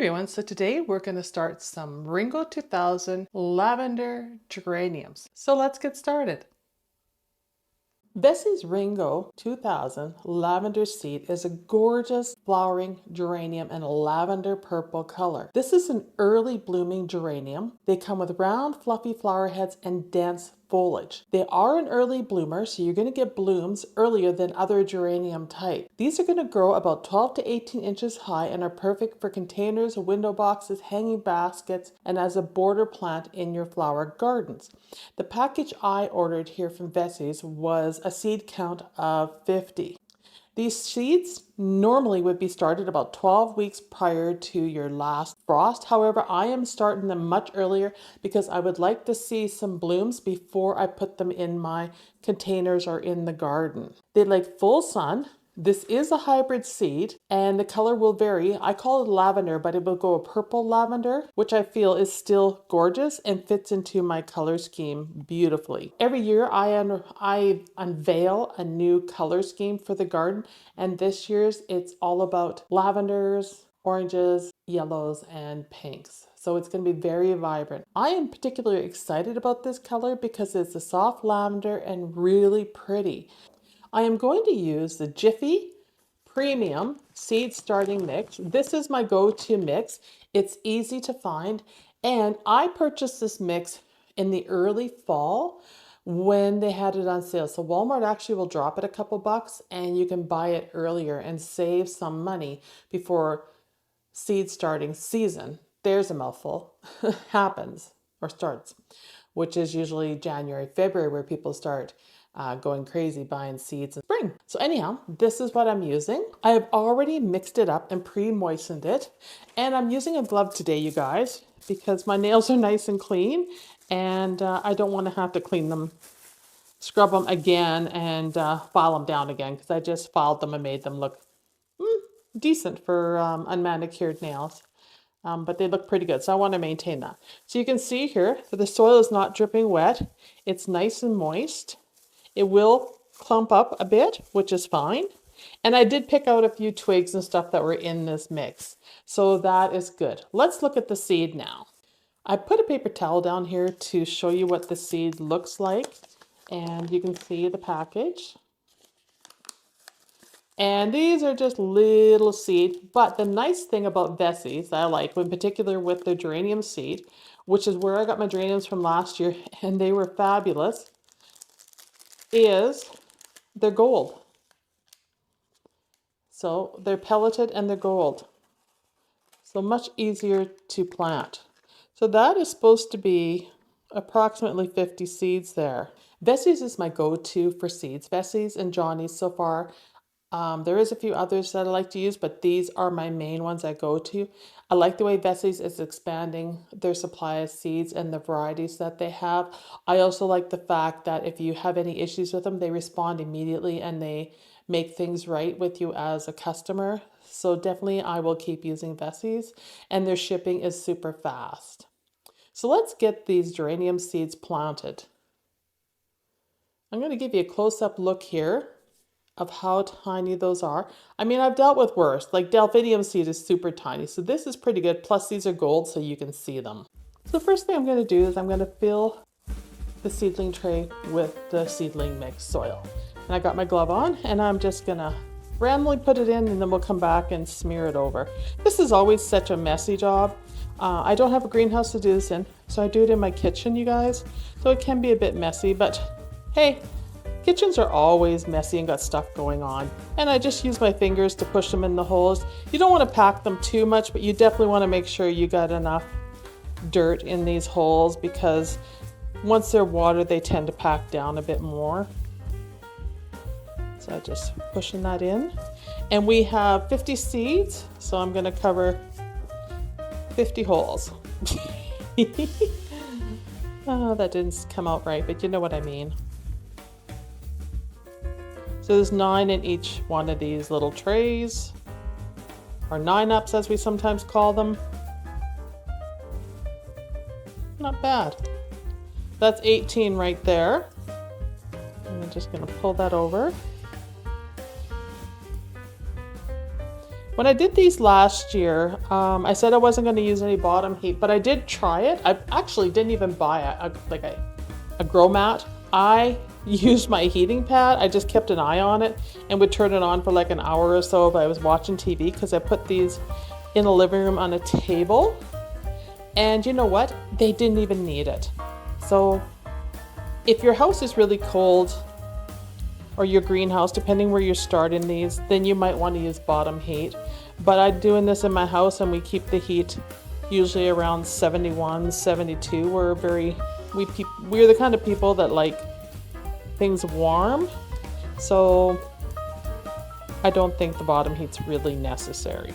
everyone, so today we're going to start some Ringo 2000 Lavender Geraniums. So let's get started. Bessie's Ringo 2000 Lavender Seed is a gorgeous flowering geranium in a lavender purple color. This is an early blooming geranium. They come with round fluffy flower heads and dense foliage. They are an early bloomer, so you're going to get blooms earlier than other geranium types. These are going to grow about 12 to 18 inches high and are perfect for containers, window boxes, hanging baskets, and as a border plant in your flower gardens. The package I ordered here from Bessie's was a seed count of 50. These seeds normally would be started about 12 weeks prior to your last frost. However, I am starting them much earlier because I would like to see some blooms before I put them in my containers or in the garden. They like full sun. This is a hybrid seed and the color will vary. I call it lavender, but it will go a purple lavender, which I feel is still gorgeous and fits into my color scheme beautifully. Every year I unveil a new color scheme for the garden, and this year's it's all about lavenders, oranges, yellows, and pinks. So it's going to be very vibrant. I am particularly excited about this color because it's a soft lavender and really pretty. I am going to use the Jiffy Premium Seed Starting Mix. This is my go-to mix. It's easy to find, and I purchased this mix in the early fall when they had it on sale. So Walmart actually will drop it a couple bucks and you can buy it earlier and save some money before seed starting season. There's a mouthful. Happens or starts, which is usually January, February, where people start going crazy buying seeds in spring. So anyhow, this is what I'm using. I have already mixed it up and pre-moistened it. And I'm using a glove today, you guys, because my nails are nice and clean and I don't want to have to clean them, scrub them again and file them down again, because I just filed them and made them look decent for unmanicured nails. But they look pretty good, so I want to maintain that. So you can see here that the soil is not dripping wet. It's nice and moist. It will clump up a bit, which is fine. And I did pick out a few twigs and stuff that were in this mix. So that is good. Let's look at the seed now. I put a paper towel down here to show you what the seed looks like. And you can see the package. And these are just little seed. But the nice thing about Bessie's that I like, in particular with the geranium seed, which is where I got my geraniums from last year, and they were fabulous, is they're gold. So they're pelleted and they're gold. So much easier to plant. So that is supposed to be approximately 50 seeds there. Bessie's is my go-to for seeds. Bessie's and Johnny's so far. There is a few others that I like to use, but these are my main ones I go to. I like the way Bessie's is expanding their supply of seeds and the varieties that they have. I also like the fact that if you have any issues with them, they respond immediately and they make things right with you as a customer. So definitely I will keep using Bessie's, and their shipping is super fast. So let's get these geranium seeds planted. I'm going to give you a close-up look here of how tiny those are. I mean, I've dealt with worse, like delphinium seed is super tiny. So this is pretty good. Plus these are gold so you can see them. So the first thing I'm going to do is I'm going to fill the seedling tray with the seedling mix soil. And I got my glove on and I'm just going to randomly put it in and then we'll come back and smear it over. This is always such a messy job. I don't have a greenhouse to do this in, so I do it in my kitchen, you guys. So it can be a bit messy, but hey, kitchens are always messy and got stuff going on. And I just use my fingers to push them in the holes. You don't want to pack them too much, but you definitely want to make sure you got enough dirt in these holes, because once they're watered, they tend to pack down a bit more. So just pushing that in. And we have 50 seeds, so I'm going to cover 50 holes. Oh, that didn't come out right, but you know what I mean. So there's 9 in each one of these little trays, or 9-ups as we sometimes call them. Not bad. That's 18 right there. And I'm just going to pull that over. When I did these last year, I said I wasn't going to use any bottom heat, but I did try it. I actually didn't even buy a grow mat. I used my heating pad. I just kept an eye on it and would turn it on for like an hour or so if I was watching TV, because I put these in the living room on a table. And you know what? They didn't even need it. So if your house is really cold, or your greenhouse, depending where you're starting these, then you might want to use bottom heat. But I'm doing this in my house and we keep the heat usually around 71, 72. We're the kind of people that like things warm. So I don't think the bottom heat's really necessary.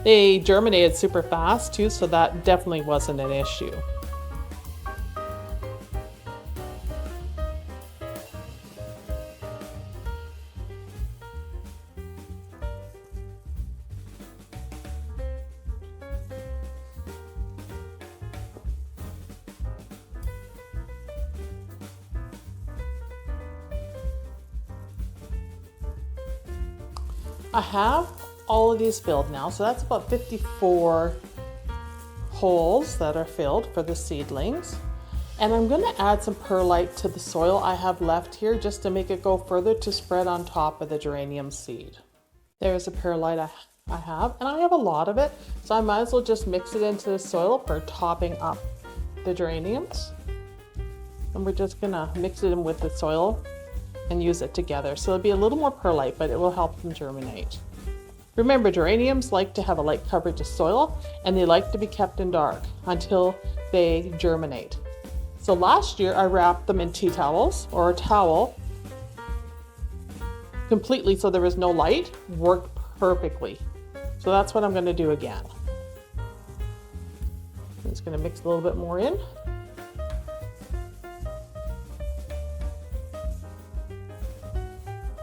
They germinated super fast too, so that definitely wasn't an issue. I have all of these filled now, so that's about 54 holes that are filled for the seedlings. And I'm going to add some perlite to the soil I have left here just to make it go further to spread on top of the geranium seed. There's a perlite I have, and I have a lot of it, so I might as well just mix it into the soil for topping up the geraniums. And we're just going to mix it in with the soil and use it together. So it'll be a little more perlite, but it will help them germinate. Remember, geraniums like to have a light coverage of soil, and they like to be kept in dark until they germinate. So last year I wrapped them in tea towels or a towel completely so there was no light. Worked perfectly. So that's what I'm going to do again. I'm just going to mix a little bit more in.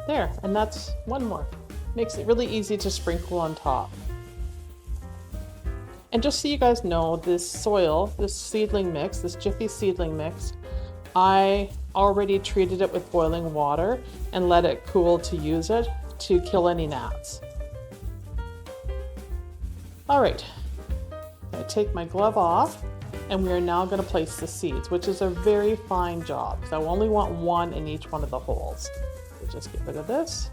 There, and that's one more. Makes it really easy to sprinkle on top. And just so you guys know, this soil, this seedling mix, this Jiffy seedling mix, I already treated it with boiling water and let it cool to use it to kill any gnats. All right, I take my glove off, and we are now going to place the seeds, which is a very fine job because I only want one in each one of the holes. So just get rid of this.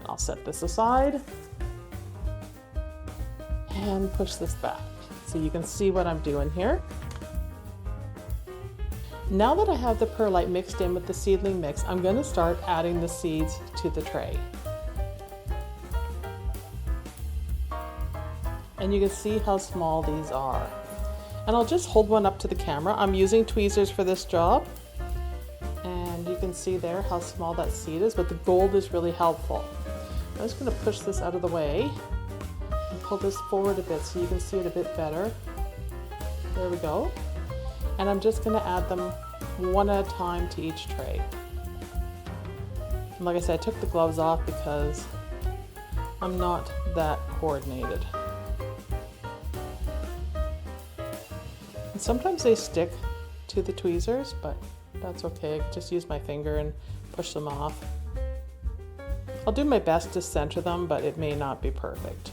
I'll set this aside and push this back so you can see what I'm doing here. Now that I have the perlite mixed in with the seedling mix, I'm going to start adding the seeds to the tray. And you can see how small these are. And I'll just hold one up to the camera. I'm using tweezers for this job. And you can see there how small that seed is, but the gold is really helpful. I'm just going to push this out of the way and pull this forward a bit so you can see it a bit better. There we go. And I'm just going to add them one at a time to each tray. And like I said, I took the gloves off because I'm not that coordinated. And sometimes they stick to the tweezers, but that's okay. I just use my finger and push them off. I'll do my best to center them, but it may not be perfect.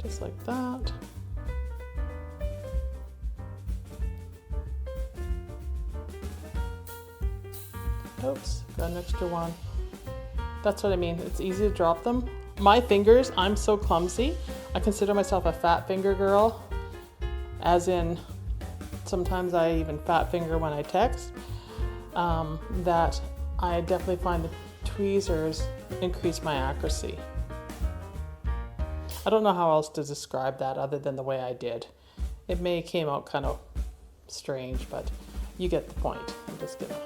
Just like that. Oops, got an extra one. That's what I mean. It's easy to drop them. My fingers, I'm so clumsy. I consider myself a fat finger girl, as in sometimes I even fat finger when I text, that I definitely find the tweezers increase my accuracy. I don't know how else to describe that other than the way I did. It may have came out kind of strange, but you get the point. I'm just gonna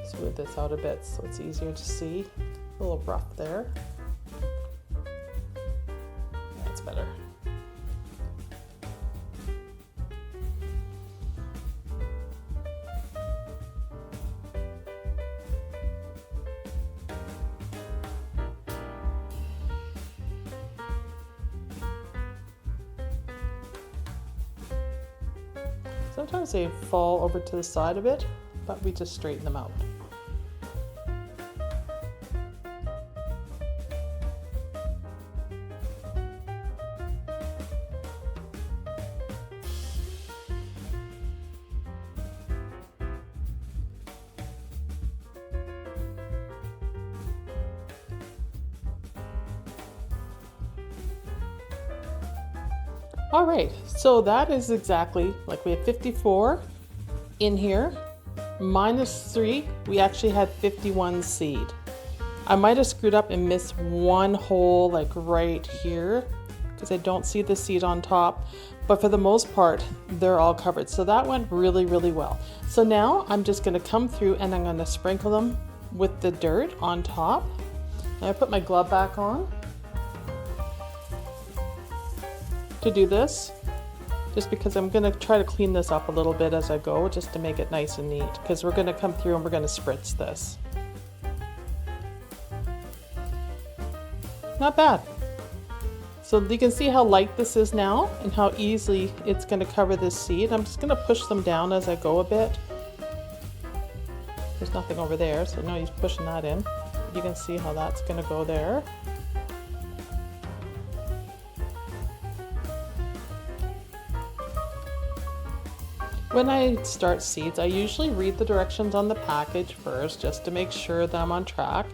smooth this out a bit so it's easier to see. A little rough there. That's better. Sometimes they fall over to the side a bit, but we just straighten them out. All right, so that is exactly, like we have 54 in here, minus 3, we actually had 51 seed. I might have screwed up and missed one hole like right here because I don't see the seed on top, but for the most part, they're all covered. So that went really, really well. So now I'm just gonna come through and I'm gonna sprinkle them with the dirt on top. And I put my glove back on to do this, just because I'm gonna try to clean this up a little bit as I go, just to make it nice and neat, because we're gonna come through and we're gonna spritz this. Not bad. So you can see how light this is now and how easily it's going to cover this seed. I'm just going to push them down as I go a bit. There's nothing over there, so no use pushing that in. You can see how that's going to go there. When I start seeds, I usually read the directions on the package first just to make sure that I'm on track.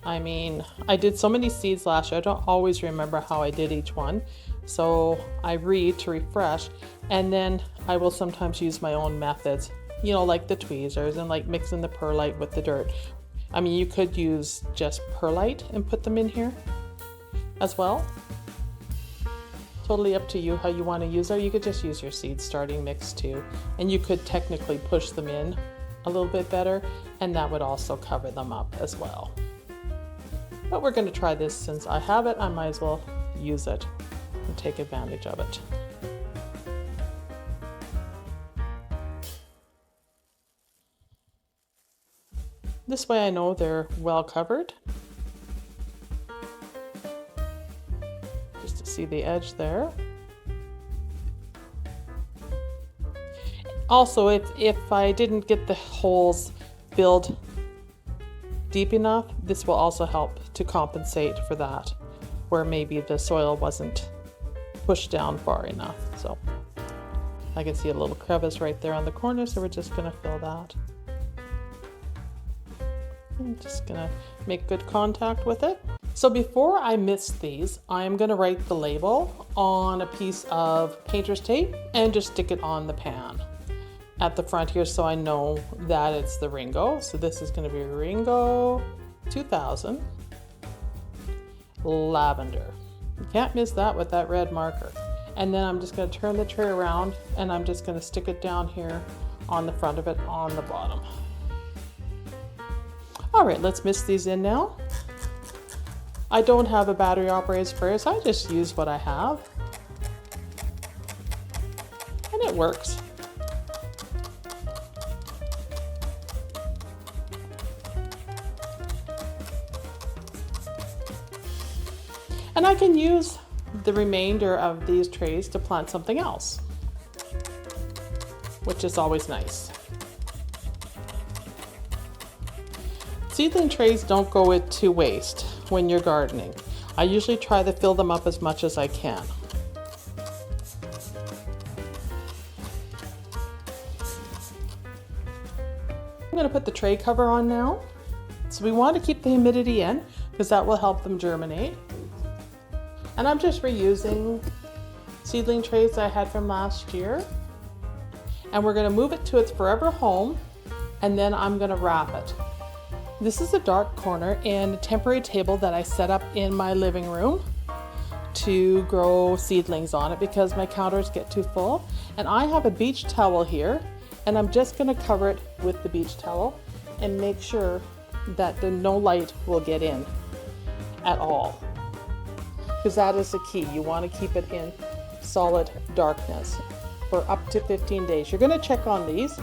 I mean, I did so many seeds last year, I don't always remember how I did each one. So I read to refresh, and then I will sometimes use my own methods, you know, like the tweezers and like mixing the perlite with the dirt. I mean, you could use just perlite and put them in here as well. Totally up to you how you want to use it. You could just use your seed starting mix too. And you could technically push them in a little bit better, and that would also cover them up as well. But we're going to try this since I have it. I might as well use it and take advantage of it. This way I know they're well covered. Just to see the edge there. Also, if I didn't get the holes filled deep enough, this will also help to compensate for that, where maybe the soil wasn't pushed down far enough. So I can see a little crevice right there on the corner, so we're just gonna fill that. I'm just gonna make good contact with it. So before I mix these, I'm gonna write the label on a piece of painter's tape and just stick it on the pan at the front here, so I know that it's the Ringo. So this is going to be Ringo 2000 Lavender. You can't miss that with that red marker. And then I'm just going to turn the tray around and I'm just going to stick it down here on the front of it on the bottom. All right, let's mix these in now. I don't have a battery operated sprayer, so I just use what I have. And it works. And I can use the remainder of these trays to plant something else, which is always nice. Seedling trays don't go to waste when you're gardening. I usually try to fill them up as much as I can. I'm going to put the tray cover on now. So we want to keep the humidity in because that will help them germinate. And I'm just reusing seedling trays I had from last year. And we're going to move it to its forever home, and then I'm going to wrap it. This is a dark corner and a temporary table that I set up in my living room to grow seedlings on it because my counters get too full. And I have a beach towel here, and I'm just going to cover it with the beach towel and make sure that no light will get in at all. Because that is the key. You want to keep it in solid darkness for up to 15 days. You're going to check on these.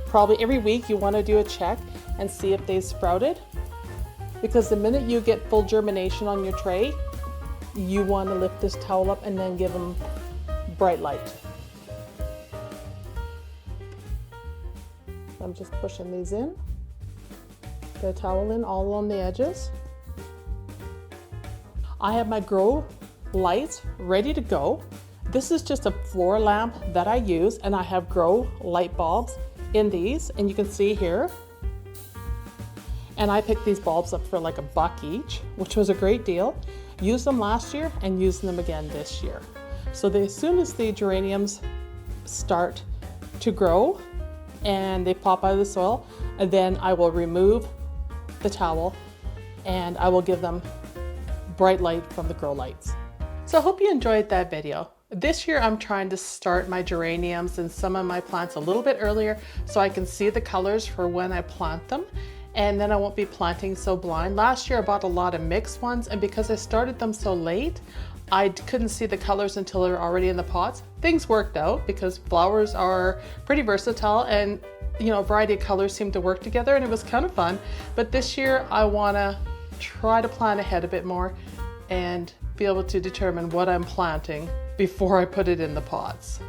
Probably every week you want to do a check and see if they sprouted. Because the minute you get full germination on your tray, you want to lift this towel up and then give them bright light. I'm just pushing these in. The towel in all along the edges. I have my grow lights ready to go. This is just a floor lamp that I use, and I have grow light bulbs in these, and you can see here. And I picked these bulbs up for like $1 each, which was a great deal. Used them last year and used them again this year. So as soon as the geraniums start to grow and they pop out of the soil, and then I will remove the towel and I will give them bright light from the grow lights. So I hope you enjoyed that video. This year I'm trying to start my geraniums and some of my plants a little bit earlier so I can see the colors for when I plant them, and then I won't be planting so blind. Last year I bought a lot of mixed ones, and because I started them so late, I couldn't see the colors until they were already in the pots. Things worked out because flowers are pretty versatile, and a variety of colors seem to work together, and it was kind of fun. But this year I want to try to plan ahead a bit more and be able to determine what I'm planting before I put it in the pots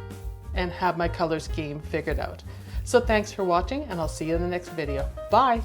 and have my color scheme figured out. So thanks for watching, and I'll see you in the next video. Bye!